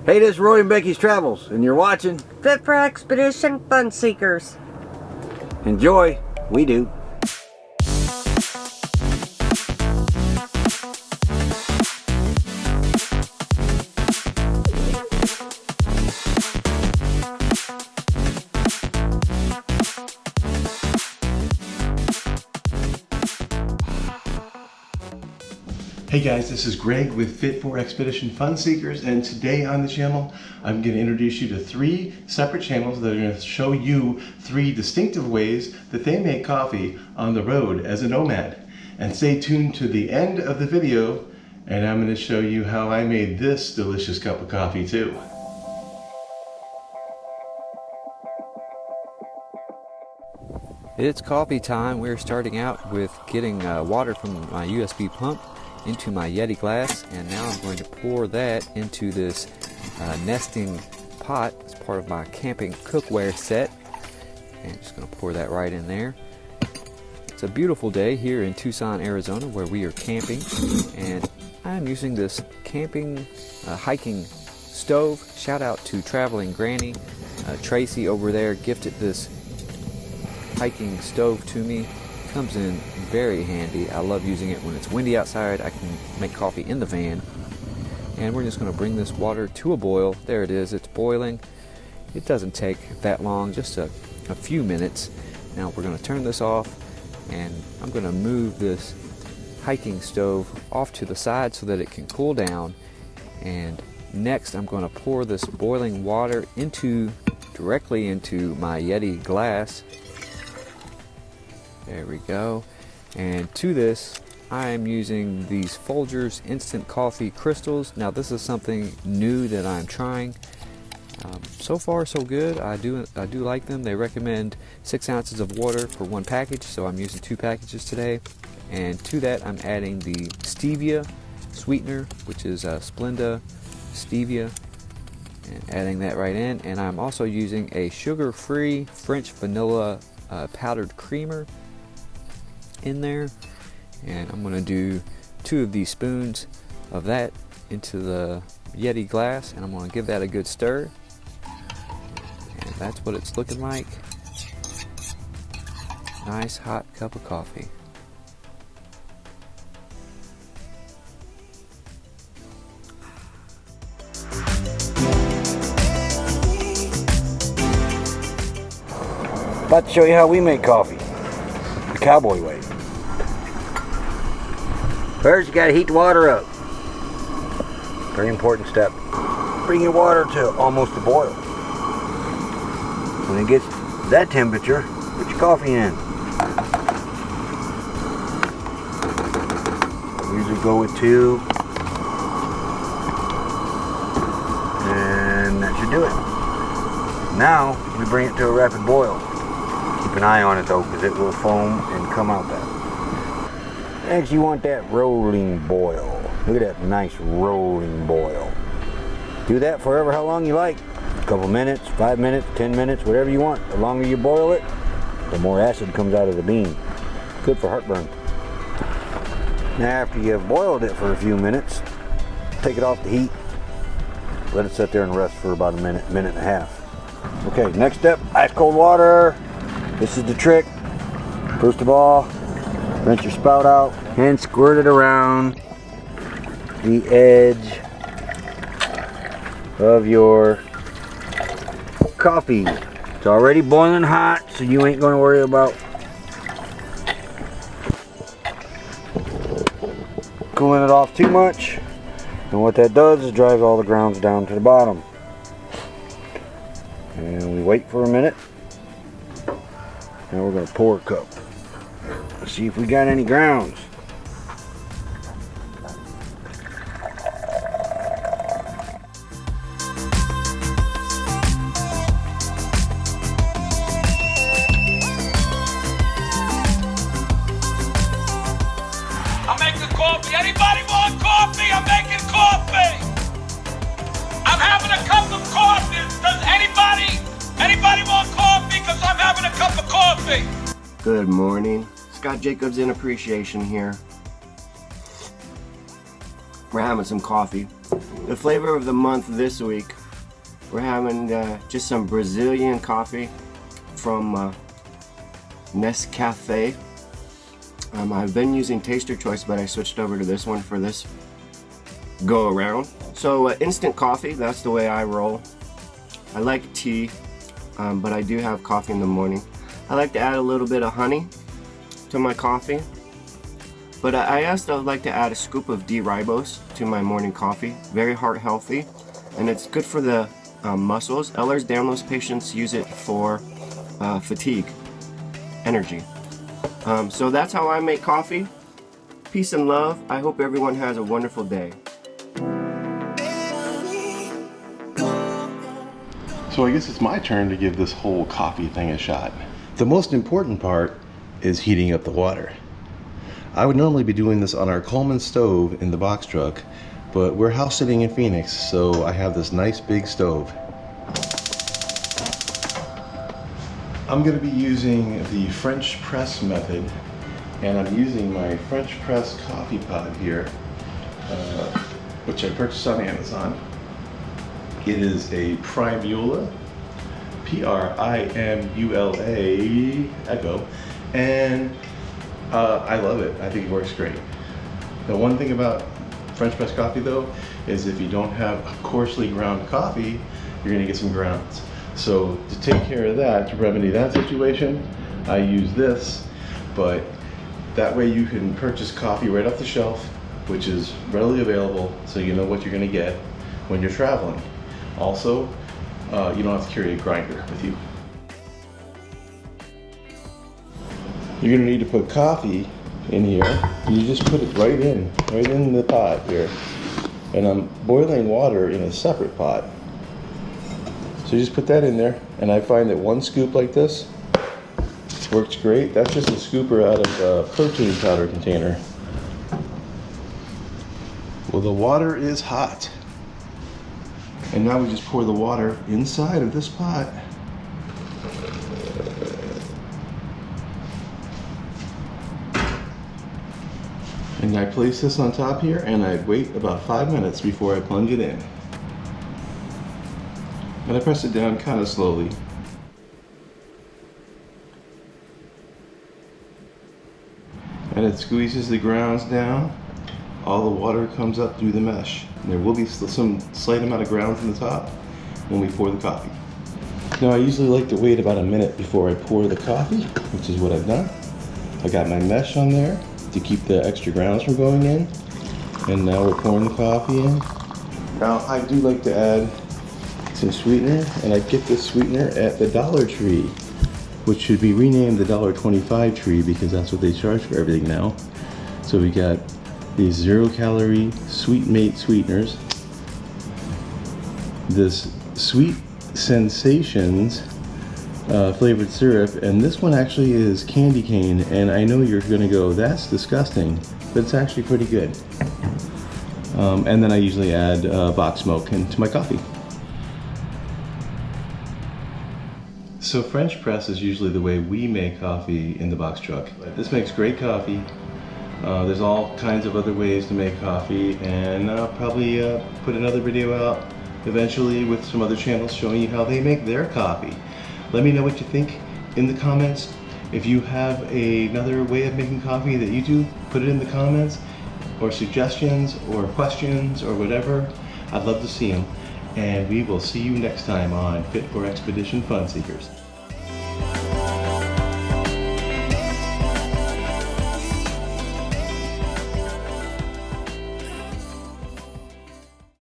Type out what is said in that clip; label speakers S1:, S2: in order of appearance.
S1: Hey, this is Roy and Becky's Travels, and you're watching
S2: Fit4Expedition Fun Seekers.
S1: Enjoy. We do.
S3: Hey guys, this is Greg with Fit4Expedition Fun Seekers, and today on the channel I'm going to introduce you to 3 separate channels that are going to show you 3 distinctive ways that they make coffee on the road as a nomad. And stay tuned to the end of the video and I'm going to show you how I made this delicious cup of coffee too.
S4: It's coffee time. We're starting out with getting water from my USB pump into my Yeti glass, and now I'm going to pour that into this nesting pot as part of my camping cookware set. And just going to pour that right in there. It's a beautiful day here in Tucson, Arizona, where we are camping, and I'm using this camping hiking stove. Shout out to Traveling Granny. Tracy over there gifted this hiking stove to me. Comes in very handy. I love using it when it's windy outside. I can make coffee in the van. And we're just going to bring this water to a boil. There it is. It's boiling. It doesn't take that long, just a few minutes. Now we're going to turn this off, and I'm going to move this hiking stove off to the side so that it can cool down. And next I'm going to pour this boiling water directly into my Yeti glass. There we go. And to this, I am using these Folgers instant coffee crystals. Now this is something new that I'm trying. So far so good. I do like them. They recommend 6 ounces of water for 1 package, so I'm using 2 packages today. And to that I'm adding the stevia sweetener, which is Splenda stevia, and adding that right in. And I'm also using a sugar-free French vanilla powdered creamer in there, and I'm going to do 2 of these spoons of that into the Yeti glass, and I'm going to give that a good stir. And that's what it's looking like. Nice hot cup of coffee.
S1: About to show you how we make coffee the cowboy way. First, you gotta heat the water up. Very important step. Bring your water to almost a boil. When it gets that temperature, put your coffee in. I usually go with 2. And that should do it. Now, we bring it to a rapid boil. Keep an eye on it though, because it will foam and come out that. Next, you want that rolling boil. Look at that nice rolling boil. Do that forever how long you like. A couple minutes, 5 minutes, 10 minutes, whatever you want. The longer you boil it, the more acid comes out of the bean. Good for heartburn. Now after you've boiled it for a few minutes, take it off the heat. Let it sit there and rest for about a minute, minute and a half. Okay, next step, ice cold water. This is the trick. First of all, rinse your spout out and squirt it around the edge of your coffee. It's already boiling hot, so you ain't going to worry about cooling it off too much. And what that does is drives all the grounds down to the bottom. And we wait for a minute. Now we're going to pour a cup. Let's see if we got any grounds.
S5: I'm making coffee. Anybody want coffee? I'm making coffee. I'm having a cup of coffee. Does anybody want coffee? Because I'm having a cup of coffee.
S6: Good morning. Scott Jacobs in Appreciation here. We're having some coffee. The flavor of the month this week, we're having just some Brazilian coffee from Nescafé. I've been using Taster Choice, but I switched over to this one for this go around. So instant coffee, that's the way I roll. I like tea, but I do have coffee in the morning. I like to add a little bit of honey to my coffee, but I also like to add a scoop of D-ribose to my morning coffee. Very heart healthy, and it's good for the muscles. Ehlers-Danlos patients use it for fatigue, energy. So that's how I make coffee. Peace and love. I hope everyone has a wonderful day.
S3: So I guess it's my turn to give this whole coffee thing a shot. The most important part is heating up the water. I would normally be doing this on our Coleman stove in the box truck, but we're house sitting in Phoenix, so I have this nice big stove. I'm going to be using the French press method, and I'm using my French press coffee pot here, which I purchased on Amazon. It is a Primula, P-R-I-M-U-L-A, Echo, and I love it. I think it works great. The one thing about French press coffee though is if you don't have coarsely ground coffee, you're gonna get some grounds. So to take care of that, to remedy that situation, I use this, but that way you can purchase coffee right off the shelf, which is readily available, so you know what you're gonna get when you're traveling. Also, you don't have to carry a grinder with you. You're gonna need to put coffee in here. You just put it right in the pot here. And I'm boiling water in a separate pot. So you just put that in there, and I find that one scoop like this works great. That's just a scooper out of a protein powder container. Well, the water is hot. And now we just pour the water inside of this pot. And I place this on top here, and I wait about 5 minutes before I plunge it in. And I press it down kind of slowly. And it squeezes the grounds down. All the water comes up through the mesh. And there will be some slight amount of grounds in the top when we pour the coffee. Now I usually like to wait about a minute before I pour the coffee, which is what I've done. I got my mesh on there to keep the extra grounds from going in. And now we're pouring the coffee in. Now I do like to add some sweetener, and I get this sweetener at the Dollar Tree, which should be renamed the $1.25 Tree because that's what they charge for everything now. So we got these 0-calorie Sweet Mate sweeteners, this Sweet Sensations flavored syrup, and this one actually is candy cane, and I know you're gonna go, that's disgusting, but it's actually pretty good. And then I usually add box milk into my coffee. So French press is usually the way we make coffee in the box truck. This makes great coffee. There's all kinds of other ways to make coffee, and I'll probably put another video out eventually with some other channels showing you how they make their coffee. Let me know what you think in the comments. If you have another way of making coffee that you do, put it in the comments, or suggestions or questions or whatever. I'd love to see them. And we will see you next time on Fit4Expedition Fun Seekers.